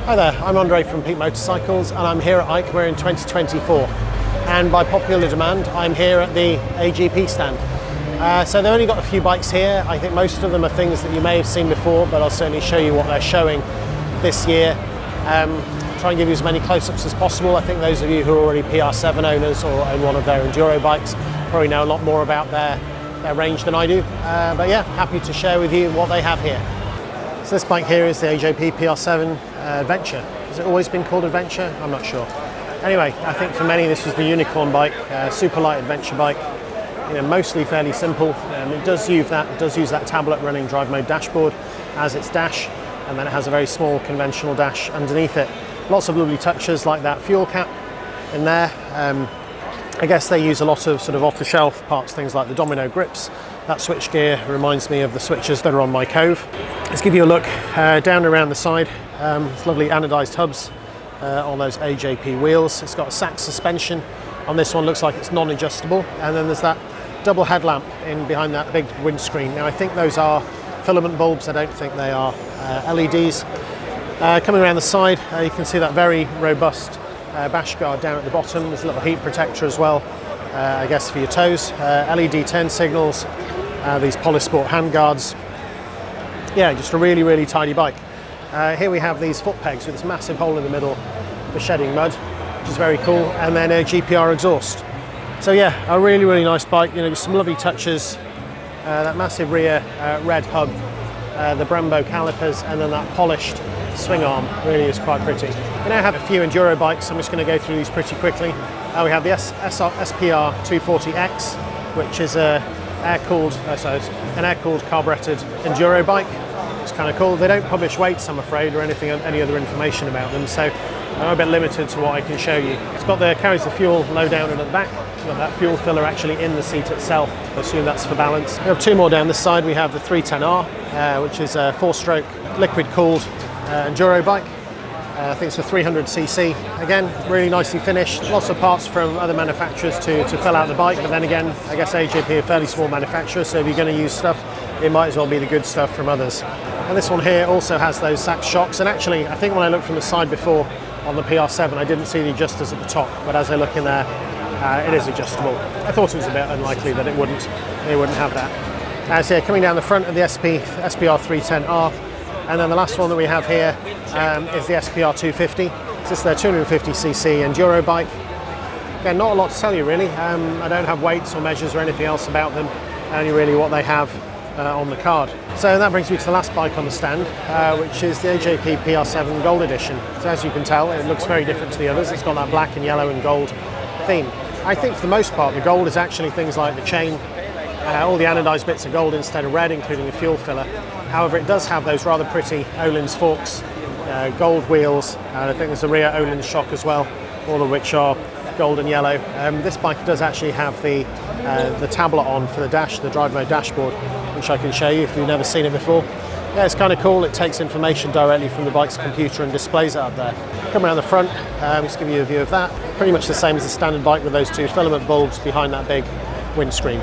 Hi there, I'm Andre from Peak Motorcycles and I'm here at Eicma in 2024. And by popular demand, I'm here at the AGP stand. So they've only got a few bikes here. I think most of them are things that you may have seen before, but I'll certainly show you what they're showing this year. Try and give you as many close-ups as possible. I think those of you who are already PR7 owners or own one of their Enduro bikes probably know a lot more about their range than I do. But yeah, happy to share with you what they have here. So this bike here is the AJP PR7 Adventure. Has it always been called Adventure? I'm not sure. Anyway, I think for many this was the unicorn bike, super light adventure bike. You know, mostly fairly simple. It does use that tablet running drive mode dashboard as its dash, and then it has a very small conventional dash underneath it. Lots of lovely touches like that fuel cap in there. I guess they use a lot of sort of off-the-shelf parts, things like the domino grips. That switch gear reminds me of the switches that are on my Cove. Let's give you a look down around the side. It's lovely anodized hubs on those AJP wheels. It's got a Sachs suspension. On this one looks like it's non-adjustable. And then there's that double headlamp in behind that big windscreen. Now I think those are filament bulbs. I don't think they are LEDs. Coming around the side, you can see that very robust bash guard down at the bottom. There's a little heat protector as well, I guess for your toes. LED turn signals, these Polysport hand guards. Yeah, just a really, really tidy bike. Here we have these foot pegs with this massive hole in the middle for shedding mud, which is very cool, and then a GPR exhaust. So yeah, a really, really nice bike. You know, just some lovely touches. That massive rear red hub, the Brembo calipers, and then that polished swing arm really is quite pretty. We now have a few enduro bikes. I'm just going to go through these pretty quickly. We have the SPR 240X, which is an air-cooled carburetted enduro bike. It's kind of cool. They don't publish weights, I'm afraid, or any other information about them, so I'm a bit limited to what I can show you. It's carries the fuel low down and at the back. It's got that fuel filler actually in the seat itself. I assume that's for balance. We have two more down this side. We have the 310R, which is a 4-stroke liquid-cooled enduro bike. I think it's a 300cc. Again, really nicely finished. Lots of parts from other manufacturers to fill out the bike, but then again, I guess AJP are a fairly small manufacturer, so if you're going to use stuff, it might as well be the good stuff from others. And this one here also has those Sachs shocks, and actually, I think when I looked from the side before on the PR7, I didn't see the adjusters at the top, but as I look in there, it is adjustable. I thought it was a bit unlikely that they wouldn't have that. So yeah, coming down the front of the SPR 310R, and then the last one that we have here is the SPR 250. This is their 250cc enduro bike. Again, not a lot to tell you really. I don't have weights or measures or anything else about them, only really what they have on the card. So that brings me to the last bike on the stand, which is the AJP PR7 Gold Edition. So as you can tell, it looks very different to the others. It's got that black and yellow and gold theme. I think for the most part, the gold is actually things like the chain. All the anodized bits are gold instead of red, including the fuel filler. However, it does have those rather pretty Öhlins forks, gold wheels, and I think there's a rear Öhlins shock as well, all of which are gold and yellow. This bike does actually have the tablet on for the dash, the drive mode dashboard, which I can show you if you've never seen it before. Yeah, it's kind of cool. It takes information directly from the bike's computer and displays it up there. Come around the front, just give you a view of that. Pretty much the same as the standard bike with those two filament bulbs behind that big windscreen.